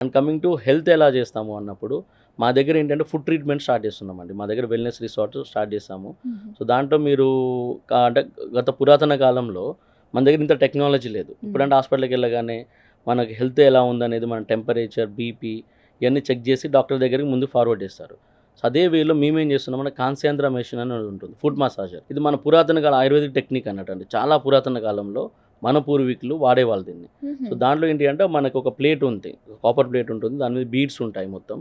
And coming to health ఎలా చేస్తాము అన్నప్పుడు మా దగ్గర ఏంటంటే ఫుడ్ ట్రీట్మెంట్ స్టార్ట్ చేస్తున్నామండి. మా దగ్గర వెల్‌నెస్ రిసార్ట్ స్టార్ట్ చేసాము. హుహు. సో, దాంట్లో మీరు అంటే గత పురాతన కాలంలో మన దగ్గర ఇంత టెక్నాలజీ లేదు. హ్మ్. ఇప్పుడంటే హాస్పిటల్‌కెళ్ళగానే మనకి హెల్త్ ఎలా ఉందనేది మన టెంపరేచర్, బీపీ ఇయన్నీ చెక్ చేసి డాక్టర్ దగ్గరికి ముందు ఫార్వర్డ్ చేస్తారు. సో, అదే వేలో మేమేం చేస్తున్నామంటే కాన్సేంద్ర మెషిన్ అని ఉంటుంది. Food massager. ఇది మన పురాతన కాల ఆయుర్వేదిక్ టెక్నిక్ అన్నట్టండి. చాలా పురాతన కాలంలో మన పూర్వీకులు వాడేవాళ్ళు దీన్ని. సో, హుహు. దాంట్లో ఏంటి అంటే మనకొక ప్లేట్ ఉంది. కాపర్ ప్లేట్ ఉంటుంది. దాని మీద బీడ్స్ ఉంటాయి మొత్తం.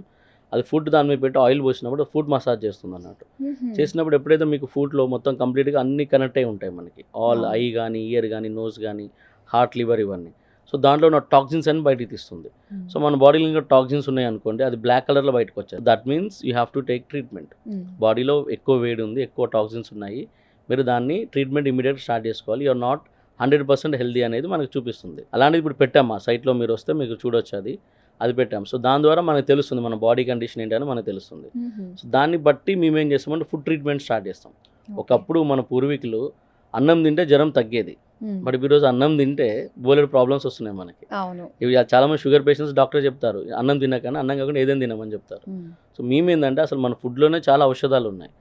అది ఫుడ్ దాని మీద పెట్టి ఆయిల్ పోసినప్పుడు ఫుడ్ మసాజ్ చేస్తుందన్నట్టు. హుహు. చేసినప్పుడు ఎప్పుడైతే మీకు ఫుడ్‌లో మొత్తం కంప్లీట్‌గా అన్నీ కనెక్ట్ అయ్యి ఉంటాయి మనకి. ఆల్ ఐ అవును. గాని, ఇయర్ గాని, నోస్ గాని, హార్ట్, లివర్ ఇవన్నీ. సో, దాంట్లో ఉన్న టాక్సిన్స్ అన్ని బయటికి తీస్తుంది. సో, హ్మ్. మన బాడీలో ఇంకా టాక్సిన్స్ ఉన్నాయనుకోండి అది బ్లాక్ కలర్‌లో బయటకొచ్చేది. That means you have to take treatment. Hmm. బాడీలో ఎక్కువ వేడి ఉంది, ఎక్కువ టాక్సిన్స్ ఉన్నాయి. మీరు దాన్ని ట్రీట్మెంట్ ఇమ్మీడియేట్‌గా స్టార్ట్ చేసుకోవాలి. యూ ఆర్ నాట్ 100% హెల్తీ అనేది మనకు చూపిస్తుంది. అలాంటిది ఇప్పుడు పెట్టాం మా సైట్‌లో మీరొస్తే మీకు చూడొచ్చు అది. అది పెట్టాం. సో, దాని ద్వారా మనకు తెలుస్తుంది మన బాడీ కండిషన్ ఏంటి అని మనకు తెలుస్తుంది. హుహు. సో, దాన్ని బట్టి మేమేం చేస్తామంటే ఫుడ్ ట్రీట్మెంట్ స్టార్ట్ చేస్తాం. ఓకే. ఒకప్పుడు మన పూర్వీకులు అన్నం తింటే జ్వరం తగ్గేది. హ్మ్. బట్ ఈరోజు అన్నం తింటే బోలెడు ప్రాబ్లమ్స్ వస్తున్నాయి మనకి. అవును. ఇవి చాలామంది షుగర్ పేషెంట్స్ డాక్టర్ చెప్తారు. అన్నం తినకన్నా అన్నం కాకుండా ఏదైనా తినమని చెప్తారు. హ్మ్. సో, మేమేందంటే అసలు మన ఫుడ్‌లోనే చాలా ఔషధాలున్నాయి.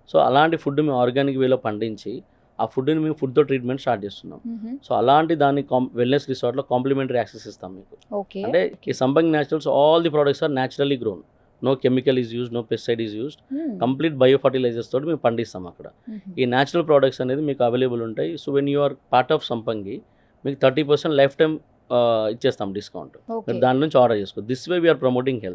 సో, అలాంటి ఫుడ్ మేము ఆర్గానిక్ వేలో పండించి, ఆ ఫుడ్‌ని మేము ఫుడ్‌తో ట్రీట్మెంట్ స్టార్ట్ చేస్తున్నాం. హుహు. సో, అలాంటి దాన్ని వెల్‌నెస్ రిసార్ట్‌లో కాంప్లిమెంటరీ యాక్సెస్ ఇస్తాం మీకు. ఓకే. అంటే ఈ Sampangi naturals all the products are naturally grown. No chemical is used, no pesticide is used. Hmm. Complete bio fertilisers తోటి మేము పండిస్తాం అక్కడ. హుహు. ఈ న్యాచురల్ ప్రొడక్ట్స్ అనేది మీకు అవైలబుల్ ఉంటాయి. So, when you are part of Sampangi మీకు 30% లైఫ్ టైమ్ ఇచ్చేస్తాం డిస్కౌంట్. ఓకే. మీరు దాని నుంచి ఆర్డర్ చేసుకోవచ్చు. This way we are promoting health.